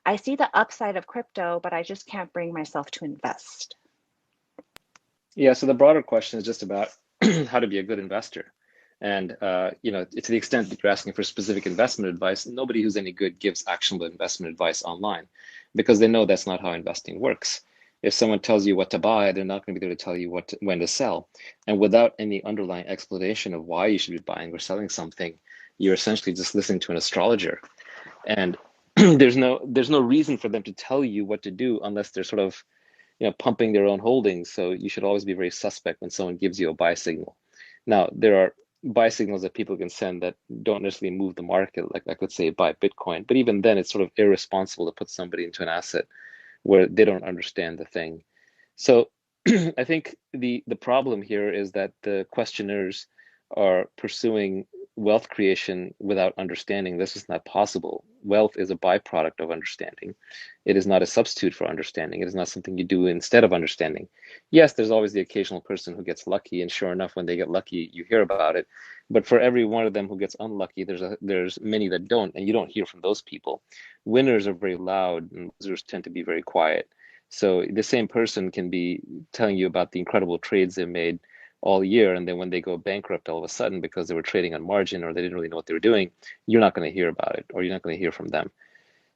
I see the upside of crypto, but I just can't bring myself to invest. Yeah, so the broader question is just about how to be a good investor. And to the extent that you're asking for specific investment advice, nobody who's any good gives actionable investment advice online because they know that's not how investing works. If someone tells you what to buy, they're not going to be there to tell you when to sell. And without any underlying explanation of why you should be buying or selling something, you're essentially just listening to an astrologer. And there's no reason for them to tell you what to do unless they're sort of pumping their own holdings. So you should always be very suspect when someone gives you a buy signal. Now, there are buy signals that people can send that don't necessarily move the market, like I could say buy Bitcoin. But even then, it's sort of irresponsible to put somebody into an asset where they don't understand the thing. So I think the problem here is that the questioners are pursuing wealth creation without understanding this is not possible. Wealth is a byproduct of understanding. It is not a substitute for understanding. It is not something you do instead of understanding. Yes, there's always the occasional person who gets lucky, and sure enough, when they get lucky, you hear about it. But for every one of them who gets unlucky, there's many that don't, and you don't hear from those people. Winners are very loud, and losers tend to be very quiet. So the same person can be telling you about the incredible trades they made all year, and then when they go bankrupt all of a sudden because they were trading on margin or they didn't really know what they were doing, you're not going to hear about it, or you're not going to hear from them.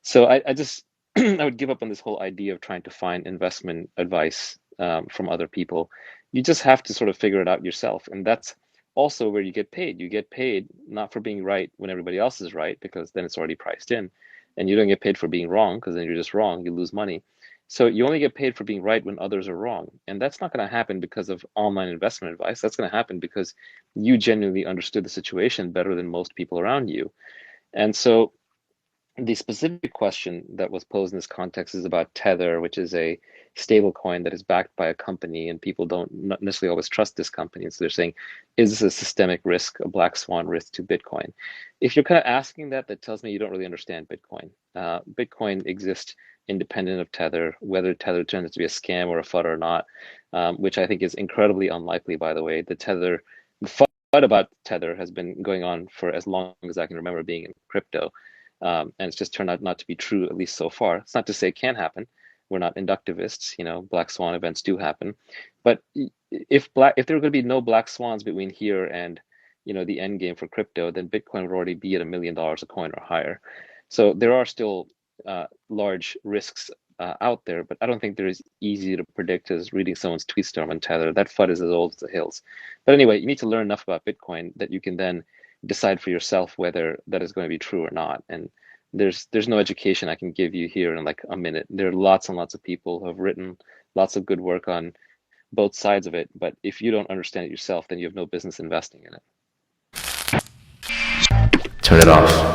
So I just I would give up on this whole idea of trying to find investment advice from other people. You just have to sort of figure it out yourself, and that's also where you get paid. You get paid not for being right when everybody else is right, because then it's already priced in, and you don't get paid for being wrong because then you're just wrong. You lose money. So you only get paid for being right when others are wrong. And that's not going to happen because of online investment advice. That's going to happen because you genuinely understood the situation better than most people around you. And so the specific question that was posed in this context is about Tether, which is a stable coin that is backed by a company, and people don't not necessarily always trust this company. And so they're saying, is this a systemic risk, a black swan risk to Bitcoin? If you're kind of asking that, that tells me you don't really understand Bitcoin. Bitcoin exists independent of Tether, whether Tether turns out to be a scam or a FUD or not, which I think is incredibly unlikely, by the way. The FUD about Tether has been going on for as long as I can remember being in crypto. And it's just turned out not to be true, at least so far. It's not to say it can't happen. We're not inductivists, black swan events do happen. But if there are going to be no black swans between here and the end game for crypto, then Bitcoin would already be at $1 million a coin or higher. So there are still large risks out there, but I don't think they're as easy to predict as reading someone's tweet storm on Tether. That FUD is as old as the hills. But anyway, you need to learn enough about Bitcoin that you can then decide for yourself whether that is going to be true or not. And there's no education I can give you here in like a minute. There are lots and lots of people who have written lots of good work on both sides of it, but if you don't understand it yourself, then you have no business investing in it. Turn it off.